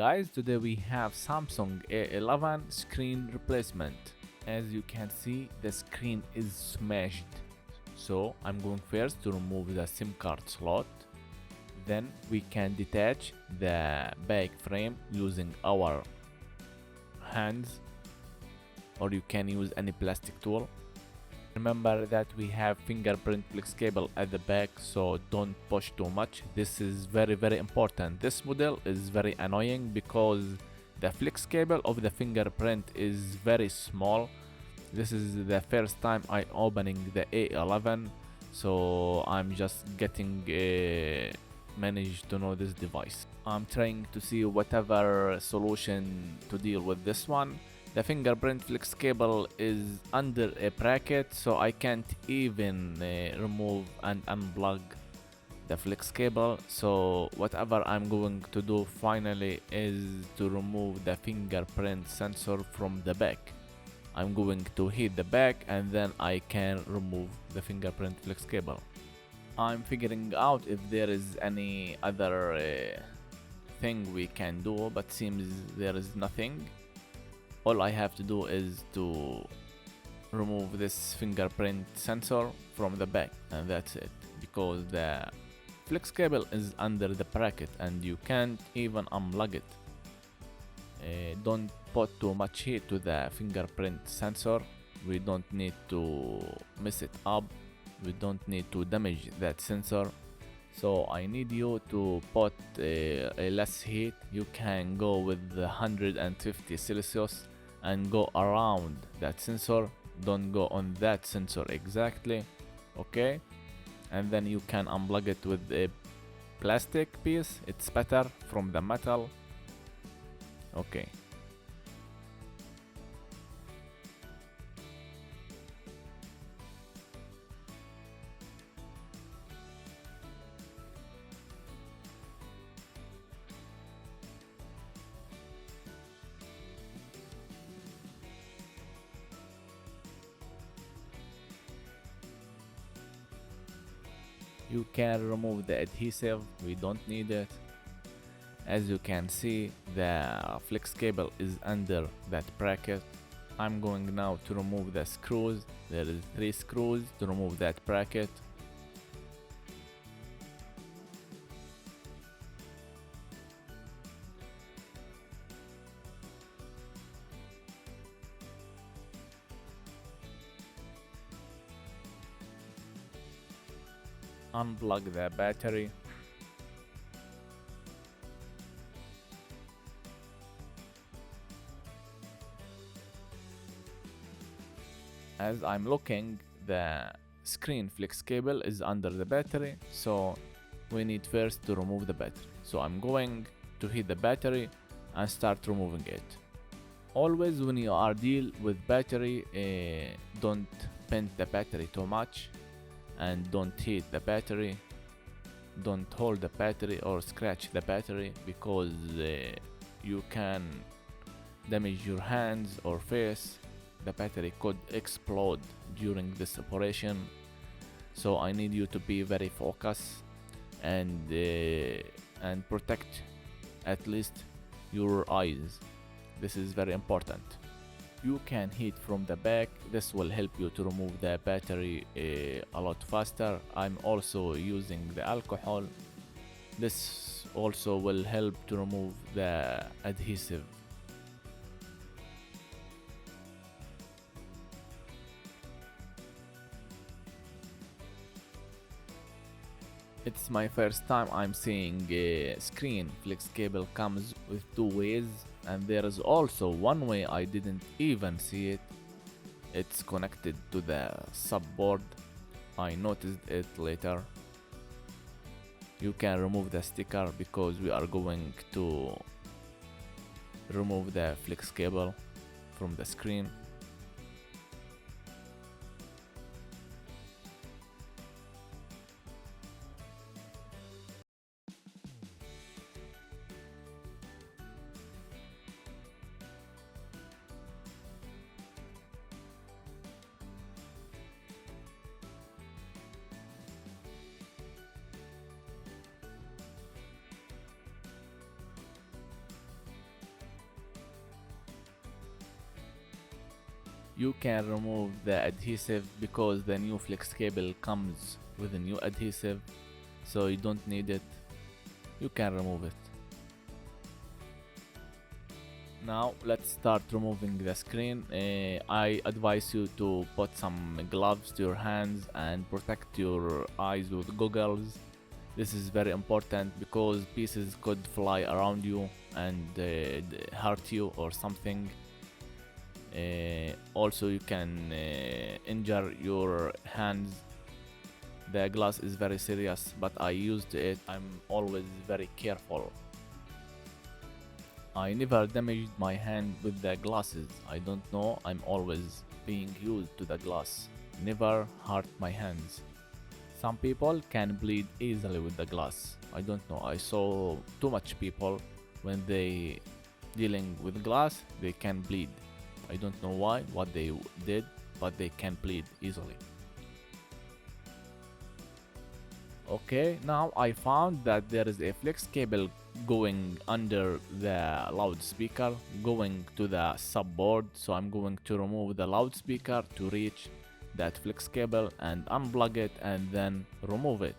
guys, today we have Samsung A11 screen replacement. As you can see, the screen is smashed. So I'm going first to remove the SIM card slot. Then we can detach the back frame using our hands, or you can use any plastic tool. Remember that we have fingerprint flex cable at the back, so don't push too much. This is very important. This model is very annoying because the flex cable of the fingerprint is very small. This is the first time I opening the A11, so I'm just getting managed to know this device. I'm trying to see whatever solution to deal with this one. The fingerprint flex cable is under a bracket, so I can't even remove and unplug the flex cable. So whatever I'm going to do finally is to remove the fingerprint sensor from the back. I'm going to hit the back and then I can remove the fingerprint flex cable. I'm figuring out if there is any other thing we can do, but seems there is nothing. All I have to do is to remove this fingerprint sensor from the back, and that's it, because the flex cable is under the bracket and you can't even unplug it. Don't put too much heat to the fingerprint sensor. We don't need to mess it up. We don't need to damage that sensor. So I need you to put a less heat. You can go with 150 Celsius and go around that sensor. Don't go on that sensor exactly, okay? And then you can unplug it with a plastic piece. It's better from the metal. Okay. You can remove the adhesive, we don't need it. As you can see, the flex cable is under that bracket. I'm going now to remove the screws. There is 3 screws to remove that bracket. Unplug the battery. As I'm looking, the screen flex cable is under the battery, so we need first to remove the battery. So I'm going to hit the battery and start removing it. Always when you are deal with battery, don't bend the battery too much and don't hit the battery. Don't hold the battery or scratch the battery, because you can damage your hands or face. The battery could explode during this operation, so I need you to be very focused and protect at least your eyes. This is very important. You can heat from the back. This will help you to remove the battery a lot faster. I'm also using the alcohol. This also will help to remove the adhesive. It's my first time I'm seeing a screen flex cable comes with 2 ways, and there is also one way I didn't even see it. It's connected to the subboard. I noticed it later. You can remove the sticker because we are going to remove the flex cable from the screen. You can remove the adhesive because the new flex cable comes with a new adhesive, so you don't need it. You can remove it. Now let's start removing the screen. I advise you to put some gloves to your hands and protect your eyes with goggles. This is very important because pieces could fly around you and hurt you or something. Also, you can injure your hands. The glass is very serious, but I used it. I'm always very careful. I never damaged my hand with the glasses. I don't know, I'm always being used to the glass. Never hurt my hands. Some people can bleed easily with the glass. I don't know, I saw too much people when they dealing with glass, they can bleed. I don't know why, what they did, but they can bleed easily. Okay, now I found that there is a flex cable going under the loudspeaker going to the subboard, so I'm going to remove the loudspeaker to reach that flex cable and unplug it and then remove it.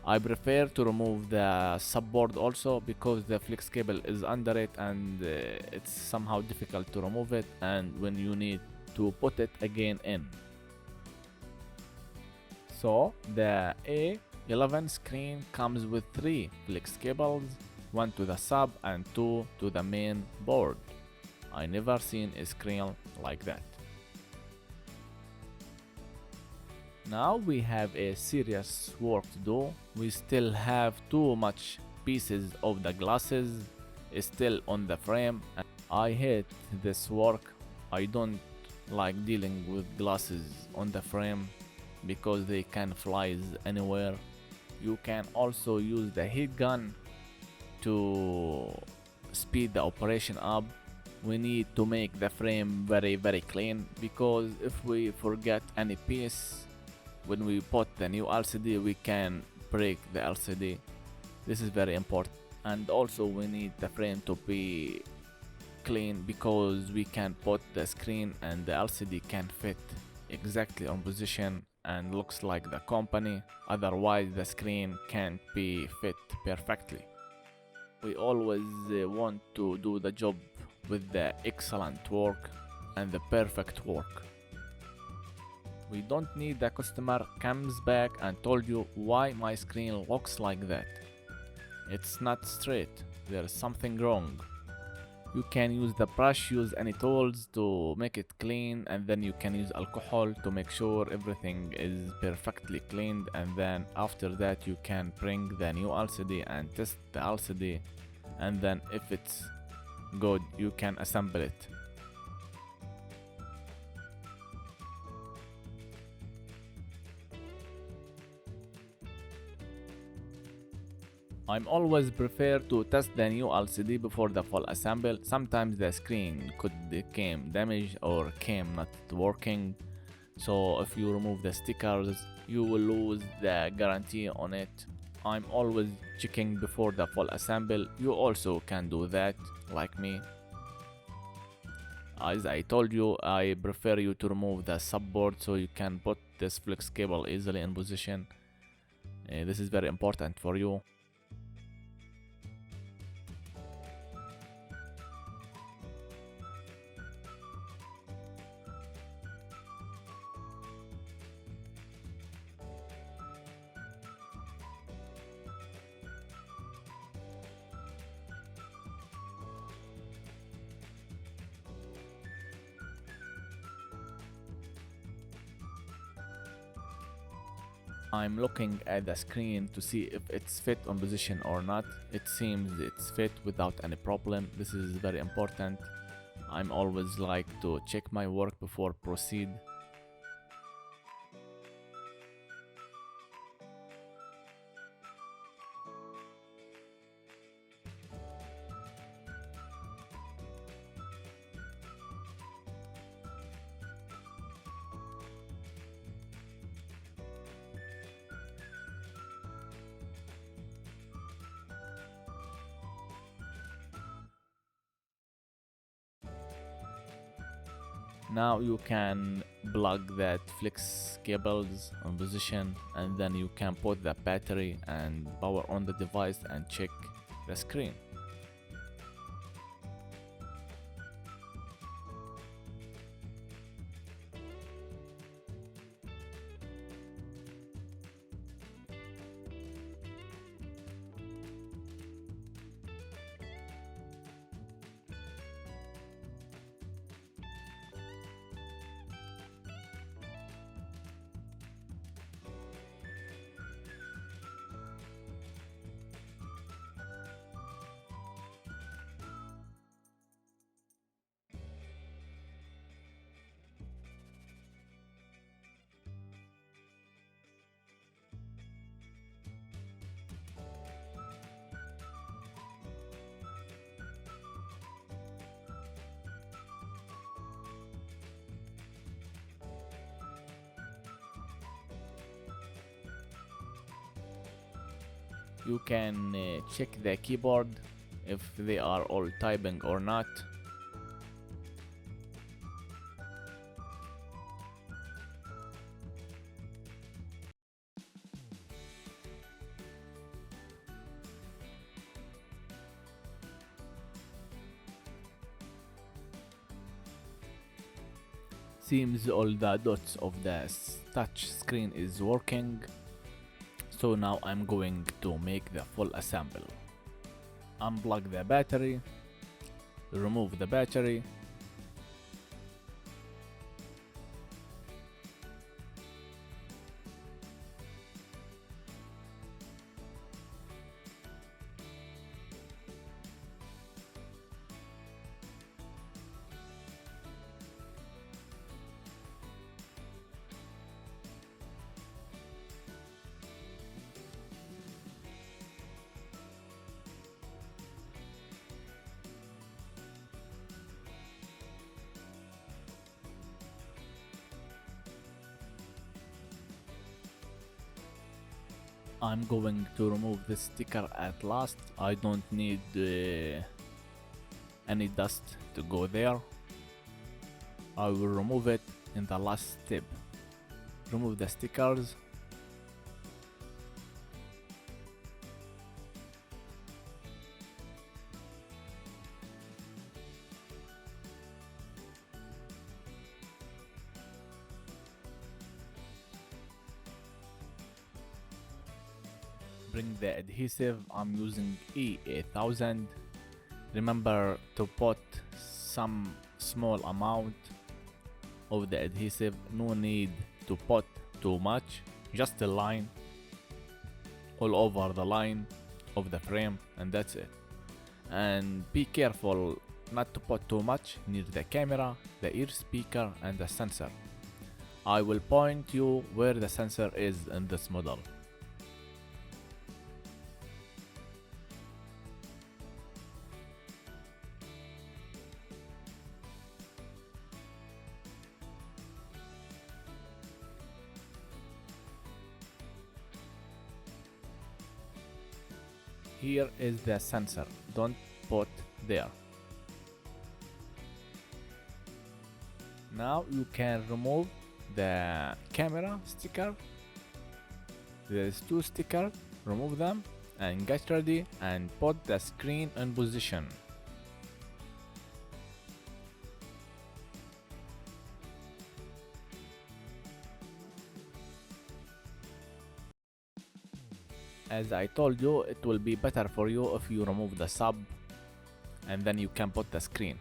I prefer to remove the subboard also because the flex cable is under it and it's somehow difficult to remove it, and when you need to put it again in. So the A11 screen comes with 3 flex cables, 1 to the sub and 2 to the main board. I never seen a screen like that. Now we have a serious work to do. We still have too much pieces of the glasses still on the frame. I hate this work. I don't like dealing with glasses on the frame because they can fly anywhere. You can also use the heat gun to speed the operation up. We need to make the frame very clean because if we forget any piece when we put the new LCD, we can break the LCD. This is very important. And also we need the frame to be clean because we can put the screen and the LCD can fit exactly on position and looks like the company. Otherwise the screen can't be fit perfectly. We always want to do the job with the excellent work and the perfect work. We don't need the customer comes back and told you why my screen looks like that. It's not straight, there's something wrong. You can use the brush, use any tools to make it clean, and then you can use alcohol to make sure everything is perfectly cleaned, and then after that you can bring the new LCD and test the LCD, and then if it's good you can assemble it. I'm always prefer to test the new LCD before the full assemble. Sometimes the screen could become damaged or came not working. So if you remove the stickers, you will lose the guarantee on it. I'm always checking before the full assemble. You also can do that, like me. As I told you, I prefer you to remove the subboard so you can put this flex cable easily in position. This is very important for you. I'm looking at the screen to see if it's fit on position or not. It seems it's fit without any problem. This is very important. I'm always like to check my work before proceed. Now you can plug that flex cables on position, and then you can put the battery and power on the device and check the screen. You can check the keyboard if they are all typing or not. Seems all the dots of the touch screen is working. So now I'm going to make the full assemble. Unplug the battery, remove the battery, I'm going to remove this sticker at last. I don't need any dust to go there. I will remove it in the last step. Remove the stickers. Bring the adhesive. I'm using A11. Remember to put some small amount of the adhesive. No need to put too much, just a line all over the line of the frame, and that's it. And be careful not to put too much near the camera, the ear speaker, and the sensor. I will point you where the sensor is in this model. Here is the sensor, don't put there. Now you can remove the camera sticker. There's two stickers, remove them and get ready and put the screen in position. As I told you, it will be better for you if you remove the sub and then you can put the screen.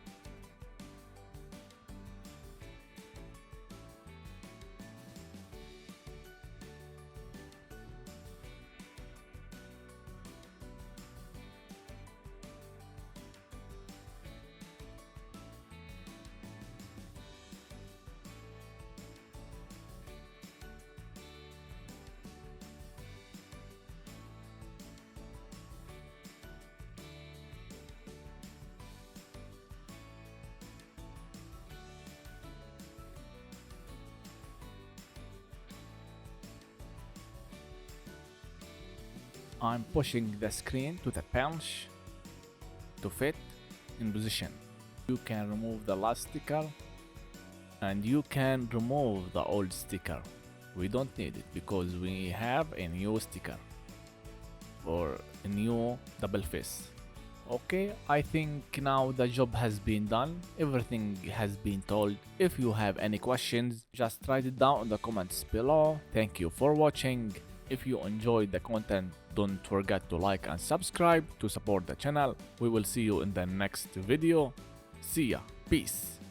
I'm pushing the screen to the bench to fit in position. You can remove the last sticker and you can remove the old sticker. We don't need it because we have a new sticker or a new double face. Okay, I think now the job has been done, everything has been told. If you have any questions, just write it down in the comments below. Thank you for watching. If you enjoyed the content, don't forget to like and subscribe to support the channel. We will see you in the next video. See ya. Peace.